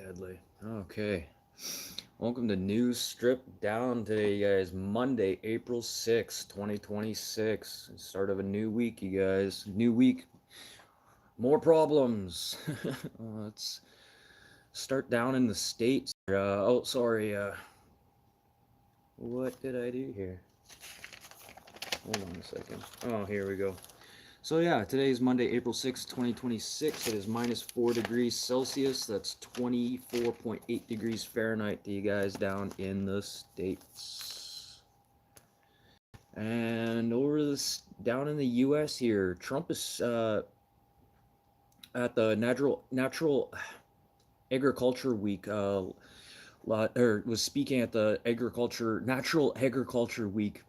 Deadly. Okay. Welcome to News Strip Down today, you guys. Monday, April 6th, 2026. Start of a new week, you guys. New week, more problems. Let's start down in the States. Sorry. What did I do here? Hold on a second. Oh, here we go. So yeah, today is Monday, April 6th, 2026. It is minus 4 degrees Celsius. That's 24.8 degrees Fahrenheit to you guys down in the States. And down in the US here, Trump is at the Natural Agriculture Week, was speaking at the Natural Agriculture Week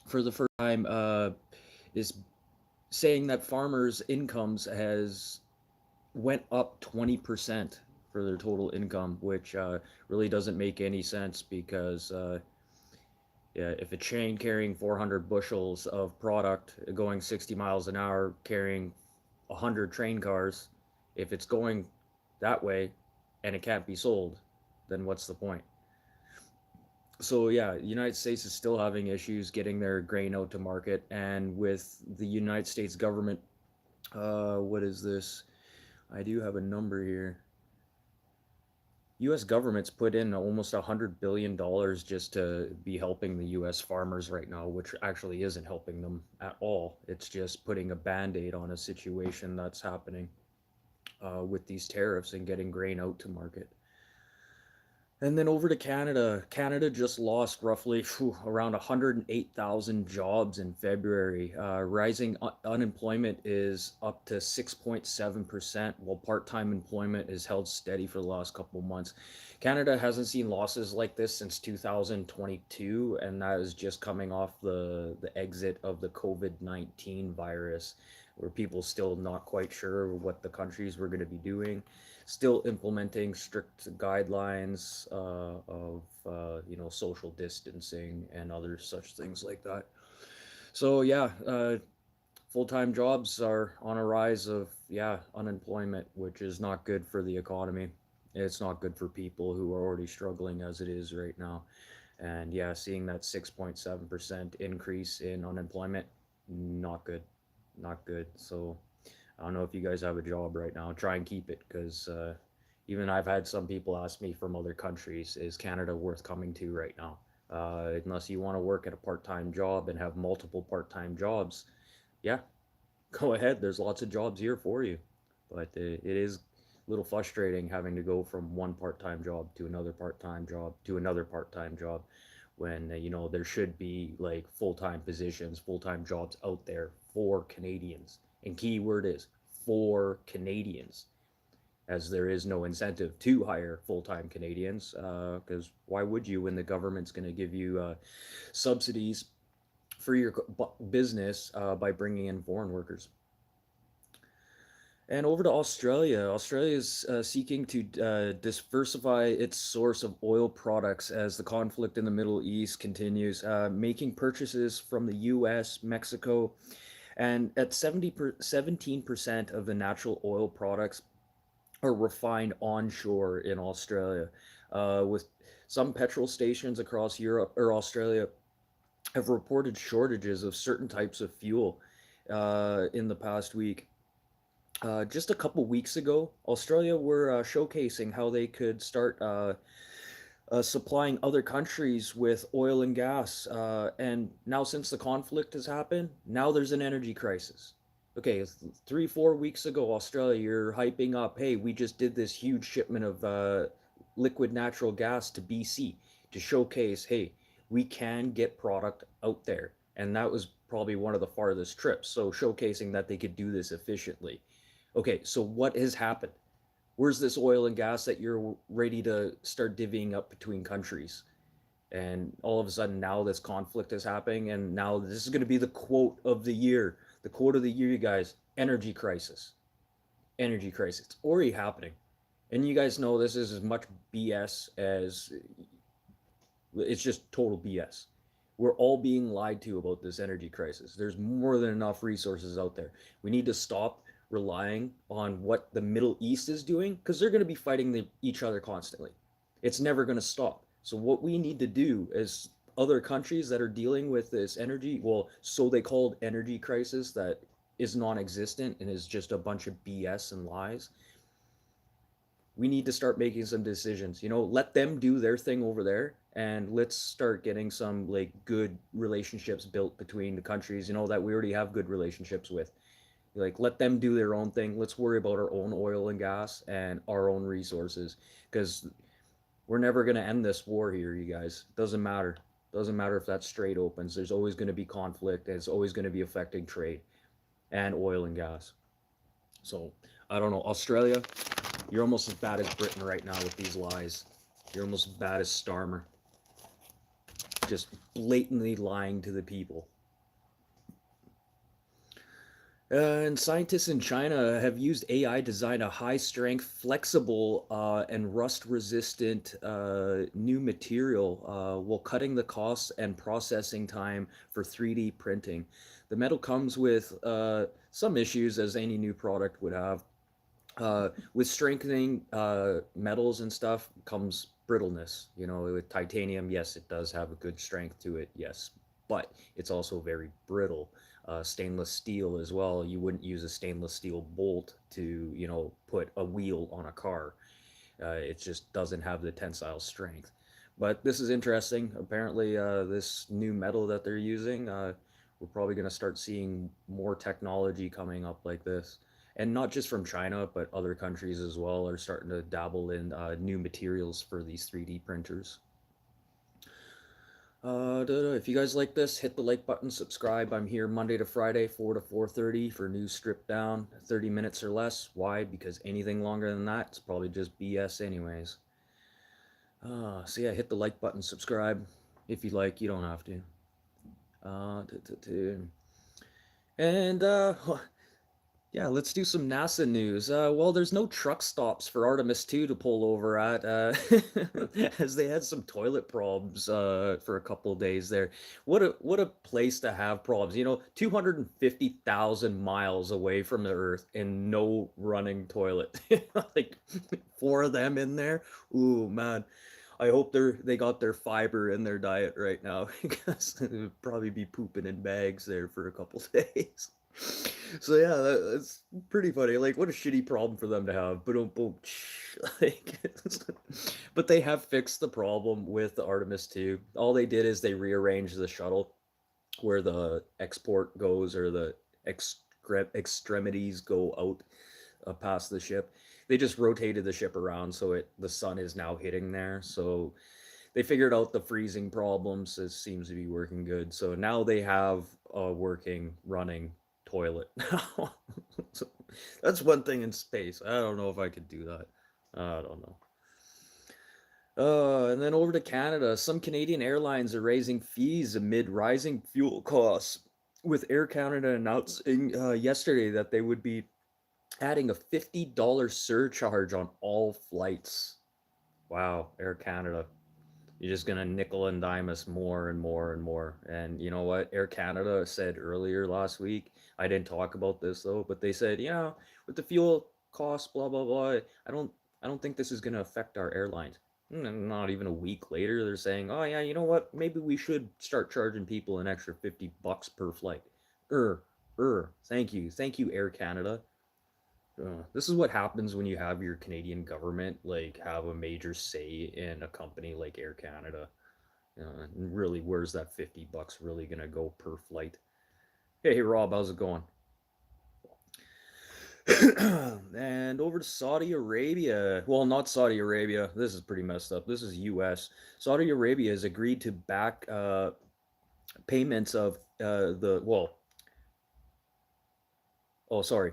for the first time, is saying that farmers' incomes has went up 20% for their total income, which really doesn't make any sense because yeah, if a train carrying 400 bushels of product going 60 miles an hour carrying 100 train cars, if it's going that way and it can't be sold, then what's the point? So yeah, the United States is still having issues getting their grain out to market, and with the United States government, what is this? I do have a number here. U.S. government's put in almost $100 billion just to be helping the U.S. farmers right now, which actually isn't helping them at all. It's just putting a band-aid on a situation that's happening with these tariffs and getting grain out to market. And then over to Canada. Canada just lost roughly around 108,000 jobs in February. Rising unemployment is up to 6.7%, while part time employment is held steady for the last couple of months. Canada hasn't seen losses like this since 2022, and that is just coming off the exit of the COVID-19 virus, where people still not quite sure what the countries were going to be doing, still implementing strict guidelines of social distancing and other such things like that. So yeah, full-time jobs are on a rise of unemployment, which is not good for the economy. It's not good for people who are already struggling as it is right now. And yeah, seeing that 6.7% increase in unemployment, not good, not good. So I don't know if you guys have a job right now. Try and keep it, because even I've had some people ask me from other countries, is Canada worth coming to right now? Unless you want to work at a part-time job and have multiple part-time jobs, yeah, go ahead. There's lots of jobs here for you. But it is a little frustrating having to go from one part-time job to another part-time job to another part-time job when there should be like full-time positions, full-time jobs out there for Canadians. And key word is for Canadians, as there is no incentive to hire full-time Canadians, because why would you when the government's going to give you subsidies for your business by bringing in foreign workers? And over to Australia. Australia is seeking to diversify its source of oil products as the conflict in the Middle East continues, making purchases from the US, Mexico, and at 17% of the natural oil products are refined onshore in Australia, with some petrol stations across Europe or Australia have reported shortages of certain types of fuel in the past week. Just a couple weeks ago, Australia were showcasing how they could start supplying other countries with oil and gas. And now, since the conflict has happened, now there's an energy crisis. Okay, 3, 4 weeks ago, Australia, you're hyping up, hey, we just did this huge shipment of liquid natural gas to BC to showcase, hey, we can get product out there. And that was probably one of the farthest trips. So, showcasing that they could do this efficiently. Okay, so what has happened? Where's this oil and gas that you're ready to start divvying up between countries? And all of a sudden now this conflict is happening, and now this is going to be the quote of the year. The quote of the year, you guys: energy crisis. Energy crisis. It's already happening. And you guys know this is as much BS as it's just total BS. We're all being lied to about this energy crisis. There's more than enough resources out there. We need to stop relying on what the Middle East is doing, because they're going to be fighting each other constantly. It's never going to stop. So what we need to do as other countries that are dealing with this energy, well, so they called energy crisis that is non-existent and is just a bunch of BS and lies, we need to start making some decisions. Let them do their thing over there, and let's start getting some like good relationships built between the countries, that we already have good relationships with. Like, let them do their own thing. Let's worry about our own oil and gas and our own resources, because we're never going to end this war here, you guys. Doesn't matter. Doesn't matter if that strait opens. There's always going to be conflict, and it's always going to be affecting trade and oil and gas. So I don't know. Australia, you're almost as bad as Britain right now with these lies. You're almost as bad as Starmer. Just blatantly lying to the people. And scientists in China have used AI to design a high-strength, flexible, and rust-resistant new material while cutting the costs and processing time for 3D printing. The metal comes with some issues, as any new product would have. With strengthening metals and stuff comes brittleness. With titanium, yes, it does have a good strength to it, yes, but it's also very brittle. Stainless steel as well. You wouldn't use a stainless steel bolt to, put a wheel on a car. It just doesn't have the tensile strength. But this is interesting. Apparently, this new metal that they're using, we're probably going to start seeing more technology coming up like this. And not just from China, but other countries as well are starting to dabble in new materials for these 3D printers. If you guys like this, hit the like button, subscribe. I'm here Monday to Friday, 4 to 4:30 for news stripped down, 30 minutes or less. Why? Because anything longer than that, it's probably just BS anyways. So yeah, hit the like button, subscribe. If you like, you don't have to. And yeah, let's do some NASA news. Well, there's no truck stops for Artemis 2 to pull over at, as they had some toilet problems for a couple of days there. What a place to have problems. 250,000 miles away from the Earth and no running toilet. Like 4 of them in there. Ooh, man. I hope they got their fiber in their diet right now, because they would probably be pooping in bags there for a couple days. So yeah, that's pretty funny. Like, what a shitty problem for them to have. Boom, boom. Like, but they have fixed the problem with the Artemis 2. All they did is they rearranged the shuttle where the export goes, or the extremities go out past the ship. They just rotated the ship around so the sun is now hitting there. So they figured out the freezing problems. It seems to be working good. So now they have a working, running toilet now. So that's one thing in space. I don't know if I could do that. I don't know. And then over to Canada, some Canadian airlines are raising fees amid rising fuel costs, with Air Canada announcing yesterday that they would be adding a $50 surcharge on all flights. Wow, Air Canada. You're just gonna nickel and dime us more and more and more. And you know what? Air Canada said earlier last week, I didn't talk about this though, but they said, with the fuel costs, blah blah blah, I don't think this is gonna affect our airlines. And not even a week later, they're saying, oh yeah, you know what? Maybe we should start charging people an extra $50 per flight. Thank you, Air Canada. This is what happens when you have your Canadian government like have a major say in a company like Air Canada. And really, where's that $50 really gonna go per flight? Hey, Rob, how's it going? And over to Saudi Arabia. Well, not Saudi Arabia. This is pretty messed up. This is U.S. Saudi Arabia has agreed to back payments of the well. Oh, sorry.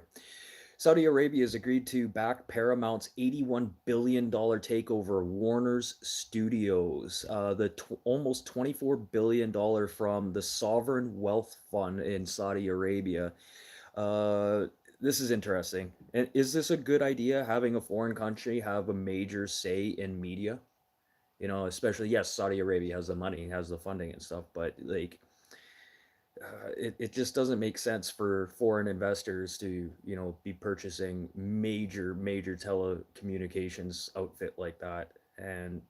Saudi Arabia has agreed to back Paramount's $81 billion takeover of Warner's Studios, the almost $24 billion from the Sovereign Wealth Fund in Saudi Arabia. This is interesting. And is this a good idea, having a foreign country have a major say in media? Especially, yes, Saudi Arabia has the money, has the funding and stuff, but like, it just doesn't make sense for foreign investors to, be purchasing major telecommunications outfit like that. And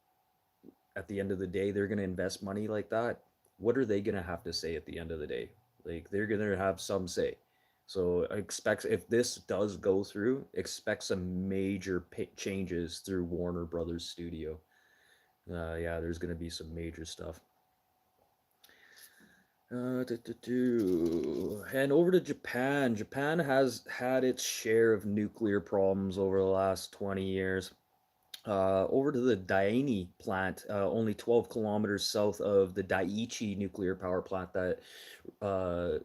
at the end of the day, they're going to invest money like that. What are they going to have to say at the end of the day? Like, they're going to have some say. So expect, if this does go through, expect some major changes through Warner Brothers Studio. Yeah, there's going to be some major stuff. And over to Japan. Japan has had its share of nuclear problems over the last 20 years. Over to the Daini plant, only 12 kilometers south of the Daiichi nuclear power plant that uh,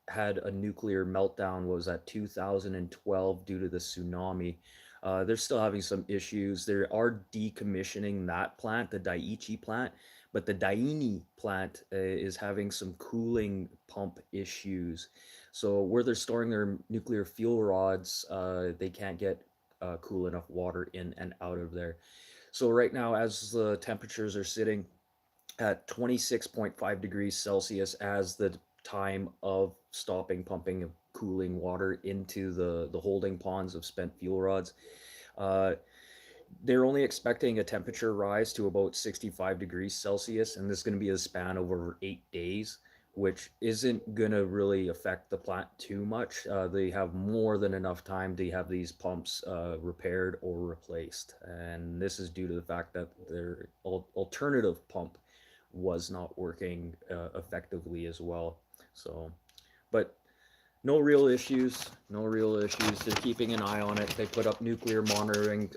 had a nuclear meltdown, was at 2012 due to the tsunami. They're still having some issues. They are decommissioning that plant, the Daiichi plant, but the Daini plant is having some cooling pump issues. So where they're storing their nuclear fuel rods, they can't get cool enough water in and out of there. So right now, as the temperatures are sitting at 26.5 degrees Celsius as the time of stopping pumping of cooling water into the holding ponds of spent fuel rods. Uh, they're only expecting a temperature rise to about 65 degrees Celsius, and this is going to be a span over 8 days, which isn't going to really affect the plant too much. They have more than enough time to have these pumps repaired or replaced. And this is due to the fact that their alternative pump was not working effectively as well. So, but no real issues. No real issues. They're keeping an eye on it. They put up nuclear monitoring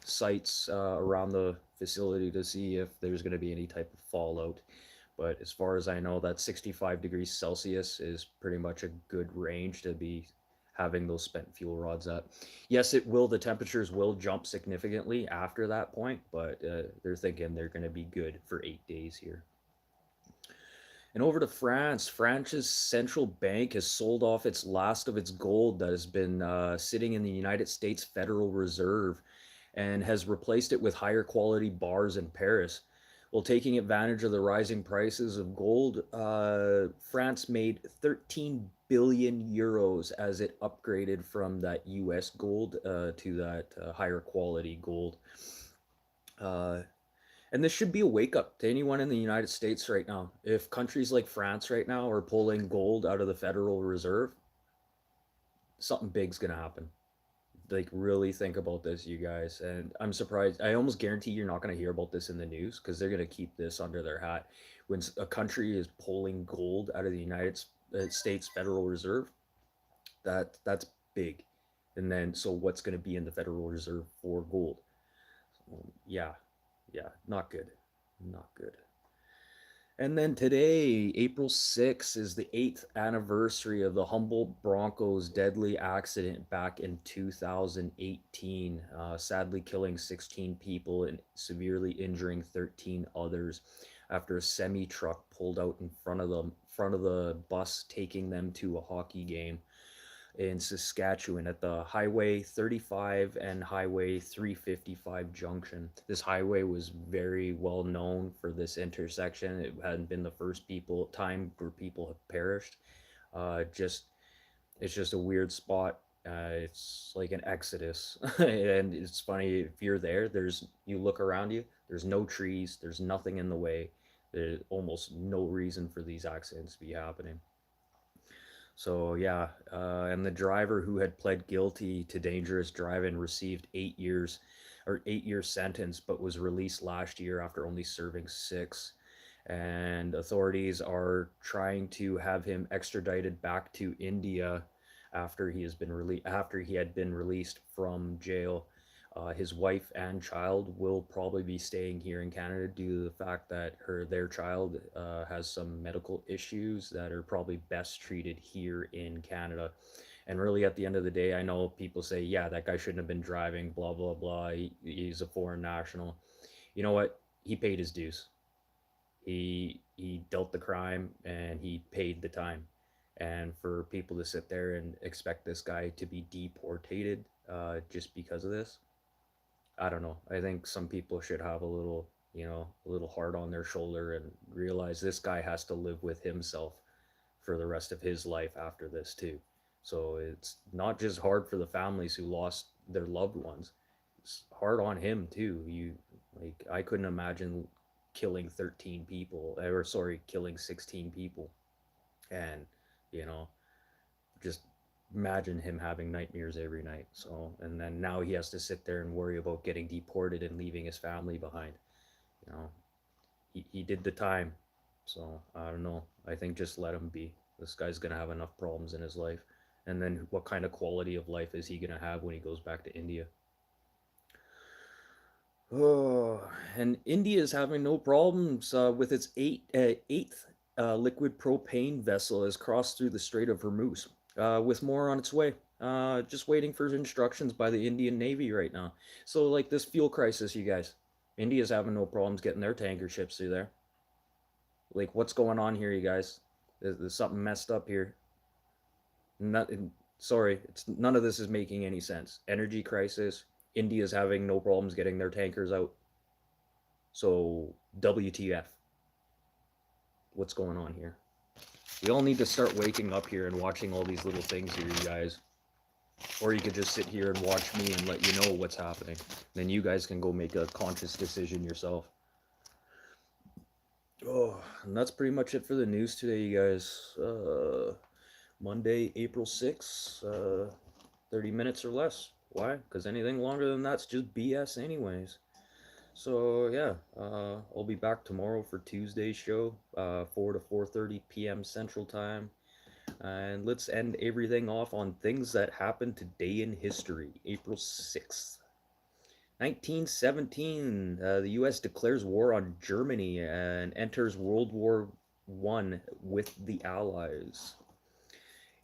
sites around the facility to see if there's going to be any type of fallout. But as far as I know, that 65 degrees Celsius is pretty much a good range to be having those spent fuel rods at. Yes, it will. The temperatures will jump significantly after that point, but they're thinking they're going to be good for 8 days here. And over to France. France's central bank has sold off its last of its gold that has been sitting in the United States Federal Reserve, and has replaced it with higher quality bars in Paris. While taking advantage of the rising prices of gold, France made 13 billion euros as it upgraded from that US gold to that higher quality gold. Uh, and this should be a wake up to anyone in the United States right now. If countries like France right now are pulling gold out of the Federal Reserve, something big's going to happen. Like, really think about this, you guys. And I'm surprised. I almost guarantee you're not going to hear about this in the news, because they're going to keep this under their hat. When a country is pulling gold out of the United States Federal Reserve, that's big. And then, so what's going to be in the Federal Reserve for gold? Yeah, yeah, not good. Not good. And then today, April 6th, is the 8th anniversary of the Humboldt Broncos' deadly accident back in 2018, sadly killing 16 people and severely injuring 13 others after a semi truck pulled out in front of the bus taking them to a hockey game in Saskatchewan at the Highway 35 and Highway 355 junction. This highway was very well known for this intersection. It hadn't been the first time where people have perished. Just it's just a weird spot. It's like an exodus, and it's funny, if you're there. You look around you. There's no trees. There's nothing in the way. There's almost no reason for these accidents to be happening. So yeah, and the driver who had pled guilty to dangerous driving received 8 years, or 8 year sentence, but was released last year after only serving 6. And authorities are trying to have him extradited back to India after he had been released from jail. His wife and child will probably be staying here in Canada due to the fact that their child has some medical issues that are probably best treated here in Canada. And really, at the end of the day, I know people say, yeah, that guy shouldn't have been driving, blah, blah, blah. He's a foreign national. You know what? He paid his dues. He dealt the crime and he paid the time. And for people to sit there and expect this guy to be deportated just because of this, I don't know. I think some people should have a little heart on their shoulder and realize this guy has to live with himself for the rest of his life after this too. So it's not just hard for the families who lost their loved ones. It's hard on him too. You like I couldn't imagine killing 13 people or sorry, killing 16 people and you know, just imagine him having nightmares every night. So and then now he has to sit there and worry about getting deported and leaving his family behind. You know, he did the time. So I don't know. I think just let him be. This guy's gonna have enough problems in his life. And then what kind of quality of life is he gonna have when he goes back to India? Oh, and India is having no problems with its eighth liquid propane vessel has crossed through the Strait of Hormuz, with more on its way. Just waiting for instructions by the Indian Navy right now. So, like this fuel crisis, you guys, India's having no problems getting their tanker ships through there. Like, what's going on here, you guys? There's something messed up here. Not, sorry, it's none of this is making any sense. Energy crisis. India's having no problems getting their tankers out. So, WTF? What's going on here? We all need to start waking up here and watching all these little things here, you guys. Or you could just sit here and watch me and let you know what's happening. Then you guys can go make a conscious decision yourself. Oh, and that's pretty much it for the news today, you guys. Monday, April 6th, 30 minutes or less. Why? Because anything longer than that's just BS anyways. So yeah, I'll be back tomorrow for Tuesday's show, 4 to 4:30 p.m. Central Time. And let's end everything off on things that happened today in history. April 6th. 1917, the U.S. declares war on Germany and enters World War I with the Allies.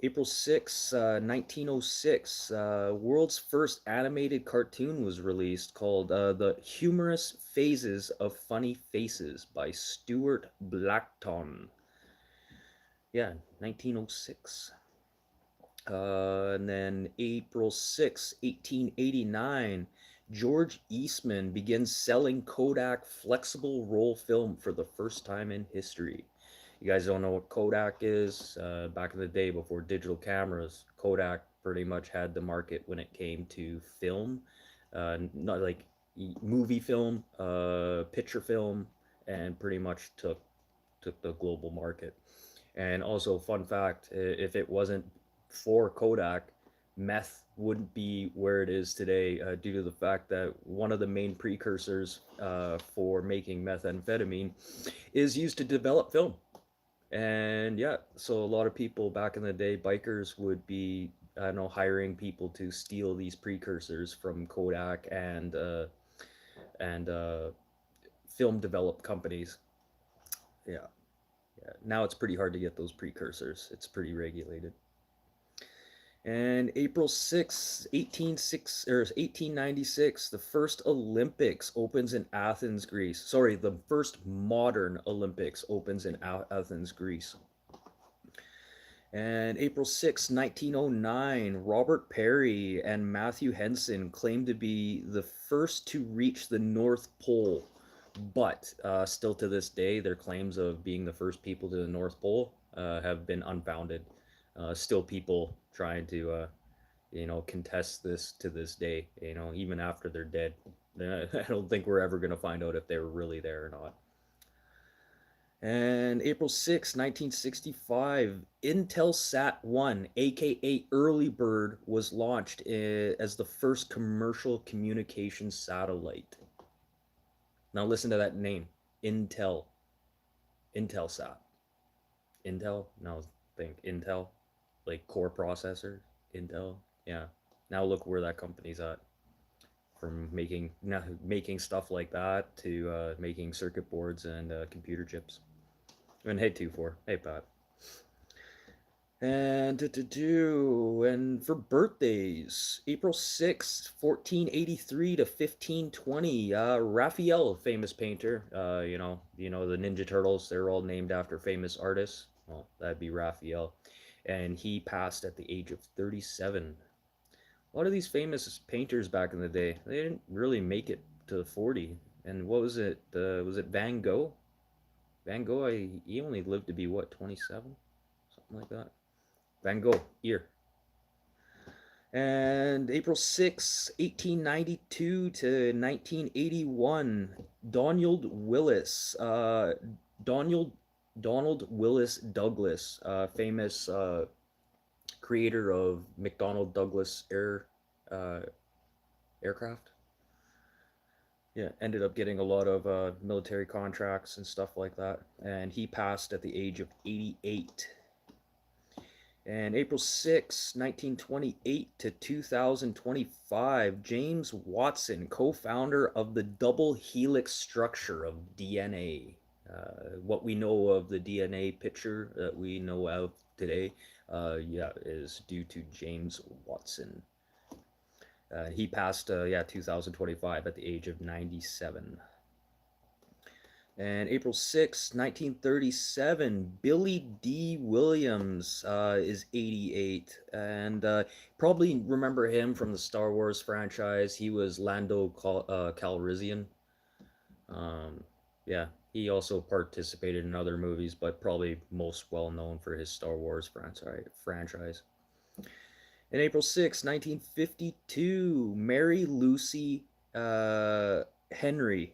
April 6, 1906, world's first animated cartoon was released called The Humorous Phases of Funny Faces by Stuart Blackton. Yeah, 1906. And then April 6, 1889, George Eastman begins selling Kodak flexible roll film for the first time in history. You guys don't know what Kodak is? Back in the day before digital cameras, Kodak pretty much had the market when it came to film, not like movie film, picture film, and pretty much took the global market. And also, fun fact, if it wasn't for Kodak, meth wouldn't be where it is today due to the fact that one of the main precursors for making methamphetamine is used to develop film. And yeah, so a lot of people back in the day, bikers would be, I don't know, hiring people to steal these precursors from Kodak and film developed companies. Yeah. Yeah, now it's pretty hard to get those precursors. It's pretty regulated. And April 6, 1896, the first Olympics opens in Athens, Greece. Sorry, the first modern Olympics opens in Athens, Greece. And April 6, 1909, Robert Peary and Matthew Henson claimed to be the first to reach the North Pole. But still to this day, their claims of being the first people to the North Pole have been unfounded. Still people trying to, contest this to this day, even after they're dead. I don't think we're ever going to find out if they were really there or not. And April 6, 1965, Intelsat 1, aka Early Bird, was launched as the first commercial communication satellite. Now listen to that name, Intelsat. Intel? No, think Intel, like core processor, Intel. Yeah. Now look where that company's at. From making stuff like that to making circuit boards and computer chips. And hey, 2-4. Hey, Pat. And and for birthdays, April 6th, 1483 to 1520, Raphael, famous painter, the Ninja Turtles, they're all named after famous artists. Well, that'd be Raphael. And he passed at the age of 37. A lot of these famous painters back in the day, they didn't really make it to 40. And what was it? Was it Van Gogh? Van Gogh, he only lived to be what, 27? something like that. Van Gogh, ear. And April 6, 1892 to 1981, Donald Willis, Donald Donald Willis Douglas, famous creator of McDonnell Douglas uh, aircraft. Yeah, ended up getting a lot of military contracts and stuff like that, and he passed at the age of 88. And April 6, 1928 to 2025, James Watson, co-founder of the double helix structure of DNA. What we know of the DNA picture that we know of today, yeah, is due to James Watson. He passed, 2025 at the age of 97. And April 6, 1937, Billy D. Williams is 88. And probably remember him from the Star Wars franchise. He was Lando Calrissian. Yeah, he also participated in other movies, but probably most well known for his Star Wars franchise. And April 6, 1952, Mary Lucy Henry.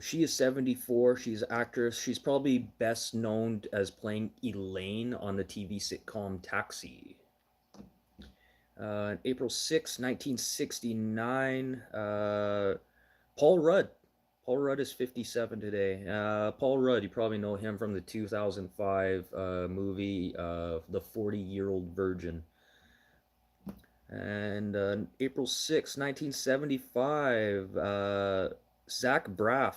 She is 74. She's an actress. She's probably best known as playing Elaine on the TV sitcom Taxi. April 6, 1969, Paul Rudd. Paul Rudd is 57 today. Paul Rudd, you probably know him from the 2005 movie The 40-Year-Old Virgin. And April 6, 1975, Zach Braff,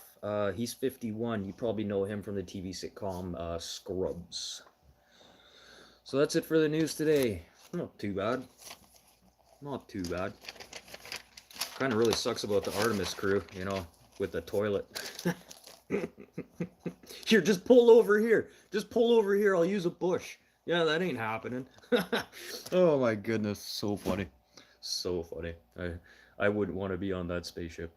he's 51. You probably know him from the TV sitcom Scrubs. So that's it for the news today. Not too bad. Not too bad. Kind of really sucks about the Artemis crew, with the toilet. Here, just pull over here. Just pull over here. I'll use a bush. Yeah, that ain't happening. Oh my goodness, so funny. So funny. I wouldn't want to be on that spaceship.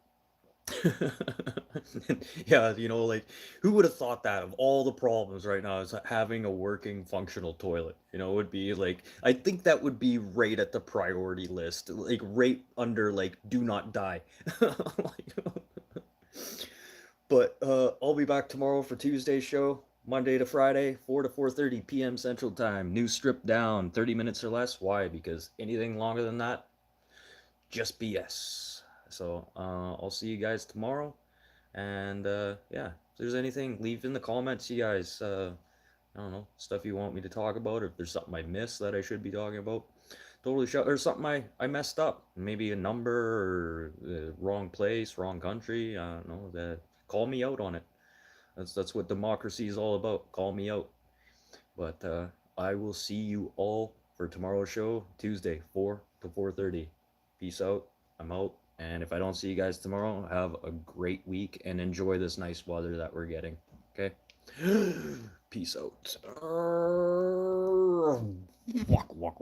Yeah, like, who would have thought that of all the problems right now is having a working functional toilet? Would be like, I think that would be right at the priority list, like right under like do not die. But I'll be back tomorrow for Tuesday's show. Monday to Friday, 4 to 4:30 p.m. Central Time. News stripped down, 30 minutes or less. Why? Because anything longer than that, just BS. So I'll see you guys tomorrow. And yeah, if there's anything, leave in the comments, you guys. I don't know, stuff you want me to talk about, or if there's something I missed that I should be talking about. Totally shout, or something I messed up. Maybe a number or wrong place, wrong country. I don't know. Call me out on it. That's what democracy is all about. Call me out. But I will see you all for tomorrow's show, Tuesday, 4 to 4:30. Peace out. I'm out. And if I don't see you guys tomorrow, have a great week and enjoy this nice weather that we're getting. Okay? Peace out. Walk, walk.